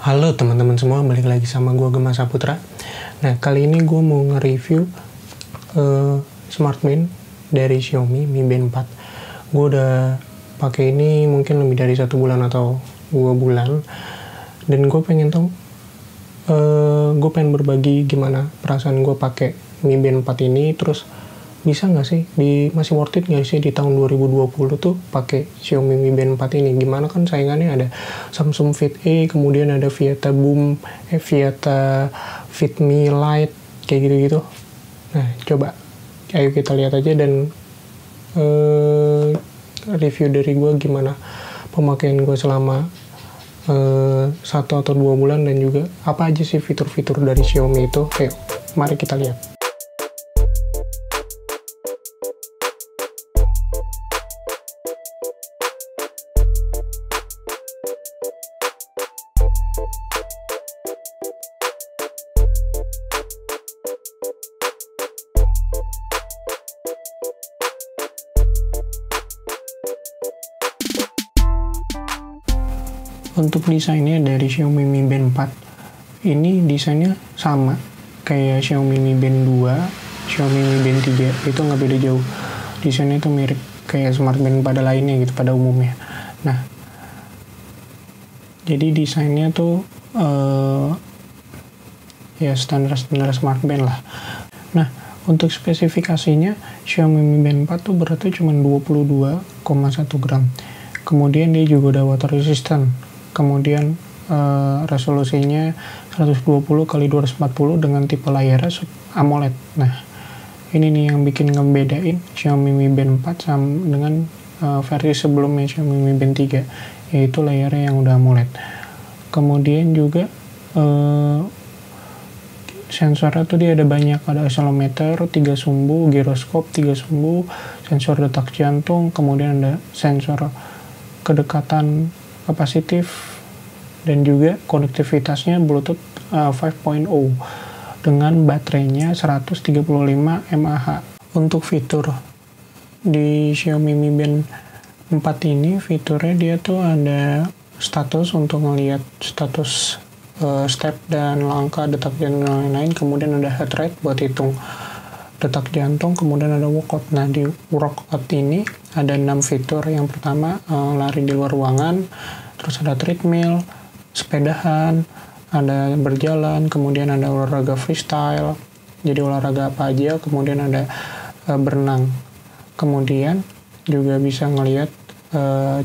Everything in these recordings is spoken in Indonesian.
Halo teman-teman semua, balik lagi sama gue Gema Saputra. Nah, kali ini gue mau nge-review Smart Band dari Xiaomi Mi Band 4. Gue udah pakai ini mungkin lebih dari 1 bulan atau 2 bulan. Dan gue pengen tahu, gue pengen berbagi gimana perasaan gue pakai Mi Band 4 ini. Terus bisa nggak sih, masih worth it nggak sih di tahun 2020 tuh pakai Xiaomi Mi Band 4 ini? Gimana kan saingannya ada Samsung Fit E, kemudian ada Vieta Boom, Vieta Fit Me Lite, kayak gitu-gitu. Nah, coba ayo kita lihat aja dan review dari gue gimana pemakaian gue selama 1 atau 2 bulan, dan juga apa aja sih fitur-fitur dari Xiaomi itu. Ayo, mari kita lihat. Untuk desainnya dari Xiaomi Mi Band 4, ini desainnya sama kayak Xiaomi Mi Band 2, Xiaomi Mi Band 3, itu nggak beda jauh. Desainnya itu mirip kayak Smart Band pada lainnya gitu, pada umumnya. Nah, jadi desainnya tuh ya standar-standar Smart Band lah. Nah, untuk spesifikasinya Xiaomi Mi Band 4 tuh beratnya cuma 22,1 gram. Kemudian dia juga udah water resistant. Kemudian resolusinya 120x240 dengan tipe layarnya AMOLED. Nah, ini nih yang bikin ngebedain Xiaomi Mi Band 4 sama dengan versi sebelumnya Xiaomi Mi Band 3, yaitu layarnya yang udah AMOLED. Kemudian juga sensornya tuh dia ada banyak, ada accelerometer 3 sumbu, giroskop 3 sumbu, sensor detak jantung, kemudian ada sensor kedekatan kapasitif, dan juga konektivitasnya Bluetooth 5.0 dengan baterainya 135 mAh. Untuk fitur di Xiaomi Mi Band 4 ini, fiturnya dia tuh ada status untuk ngelihat status step dan langkah, detak jantung dan lain-lain. Kemudian ada heart rate buat hitung detak jantung, kemudian ada workout. Nah, di workout ini ada 6 fitur. Yang pertama, lari di luar ruangan, terus ada treadmill, sepedahan, ada berjalan, kemudian ada olahraga freestyle, jadi olahraga apa aja, kemudian ada berenang. Kemudian juga bisa ngelihat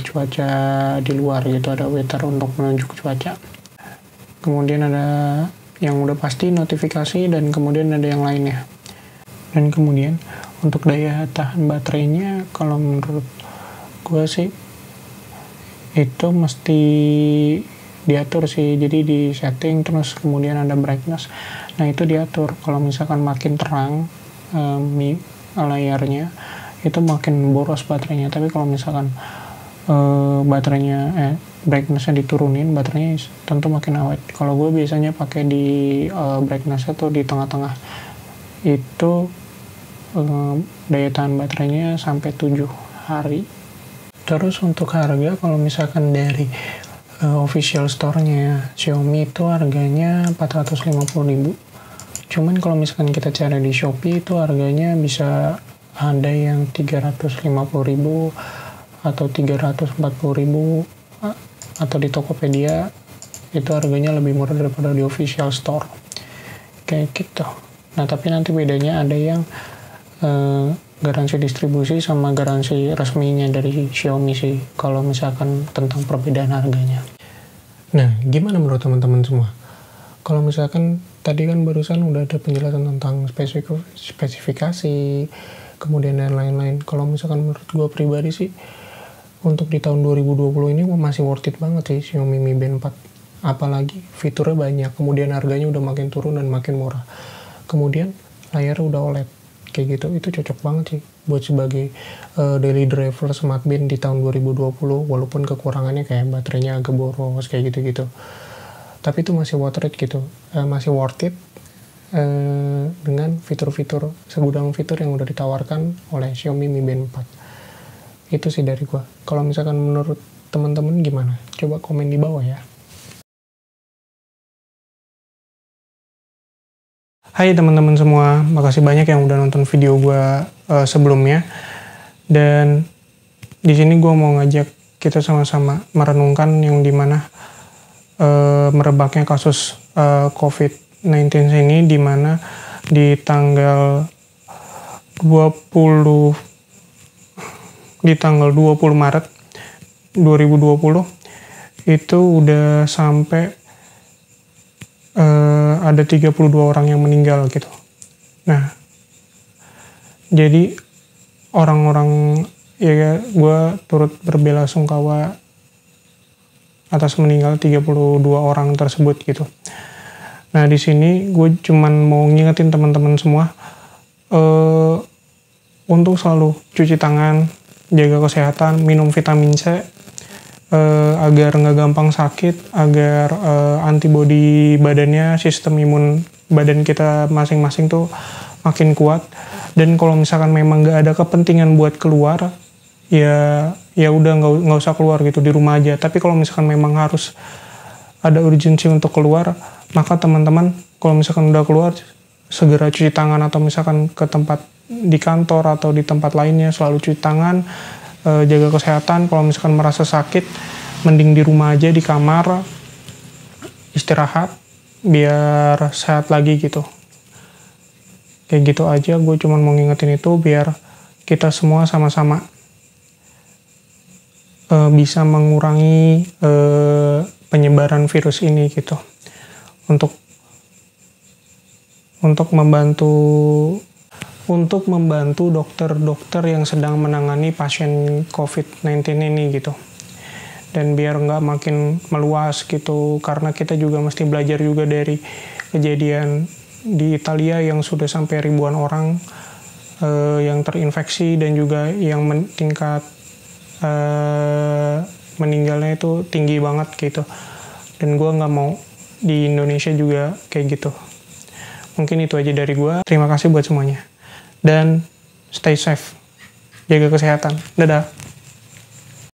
cuaca di luar gitu, ada weather untuk menunjuk cuaca. Kemudian ada yang udah pasti notifikasi, dan kemudian ada yang lainnya. Dan kemudian untuk daya tahan baterainya, kalau menurut gue sih itu mesti diatur sih. Jadi di setting, terus kemudian ada brightness. Nah, itu diatur. Kalau misalkan makin terang layarnya, itu makin boros baterainya. Tapi kalau misalkan baterainya brightness-nya diturunin, baterainya tentu makin awet. Kalau gue biasanya pakai di brightness-nya tuh di tengah-tengah, itu daya tahan baterainya sampai 7 hari. Terus untuk harga, kalau misalkan dari official store-nya Xiaomi itu harganya 450.000. Cuman kalau misalkan kita cari di Shopee itu harganya bisa ada yang 350.000 atau 340.000, atau di Tokopedia itu harganya lebih murah daripada di official store. Kayak gitu. Nah, tapi nanti bedanya ada yang garansi distribusi sama garansi resminya dari Xiaomi sih, kalau misalkan tentang perbedaan harganya. Nah, gimana menurut teman-teman semua? Kalau misalkan tadi kan barusan udah ada penjelasan tentang spesifikasi, kemudian dan lain-lain. Kalau misalkan menurut gue pribadi sih, untuk di tahun 2020 ini masih worth it banget sih Xiaomi Mi Band 4. Apalagi fiturnya banyak, kemudian harganya udah makin turun dan makin murah. Kemudian layarnya udah OLED. Kayak gitu, itu cocok banget sih buat sebagai daily driver Smart Band di tahun 2020, walaupun kekurangannya kayak baterainya agak boros kayak gitu-gitu. Tapi itu masih worth it gitu, masih worth it dengan fitur-fitur, segudang fitur yang udah ditawarkan oleh Xiaomi Mi Band 4. Itu sih dari gua. Kalau misalkan menurut teman-teman gimana? Coba komen di bawah ya. Hai teman-teman semua, makasih banyak yang udah nonton video gue sebelumnya. Dan di sini gue mau ngajak kita sama-sama merenungkan yang dimana merebaknya kasus COVID-19 ini, dimana di tanggal 20 Maret 2020 itu udah sampai ada 32 orang yang meninggal gitu. Nah, jadi orang-orang, ya gue turut berbelasungkawa atas meninggal 32 orang tersebut gitu. Nah, di sini gue cuman mau ngingetin teman-teman semua untuk selalu cuci tangan, jaga kesehatan, minum vitamin C, agar nggak gampang sakit, agar antibodi badannya, sistem imun badan kita masing-masing tuh makin kuat. Dan kalau misalkan memang nggak ada kepentingan buat keluar, ya udah nggak usah keluar gitu, di rumah aja. Tapi kalau misalkan memang harus ada urgensi untuk keluar, maka teman-teman kalau misalkan udah keluar segera cuci tangan, atau misalkan ke tempat di kantor atau di tempat lainnya selalu cuci tangan. Jaga kesehatan. Kalau misalkan merasa sakit, mending di rumah aja, di kamar, istirahat biar sehat lagi gitu. Kayak gitu aja, gue cuma mau ngingetin itu biar kita semua sama-sama bisa mengurangi penyebaran virus ini gitu. Untuk membantu dokter-dokter yang sedang menangani pasien COVID-19 ini gitu. Dan biar nggak makin meluas gitu, karena kita juga mesti belajar juga dari kejadian di Italia yang sudah sampai ribuan orang yang terinfeksi, dan juga yang tingkat meninggalnya itu tinggi banget gitu. Dan gue nggak mau di Indonesia juga kayak gitu. Mungkin itu aja dari gue. Terima kasih buat semuanya. Dan stay safe, jaga kesehatan. Dadah.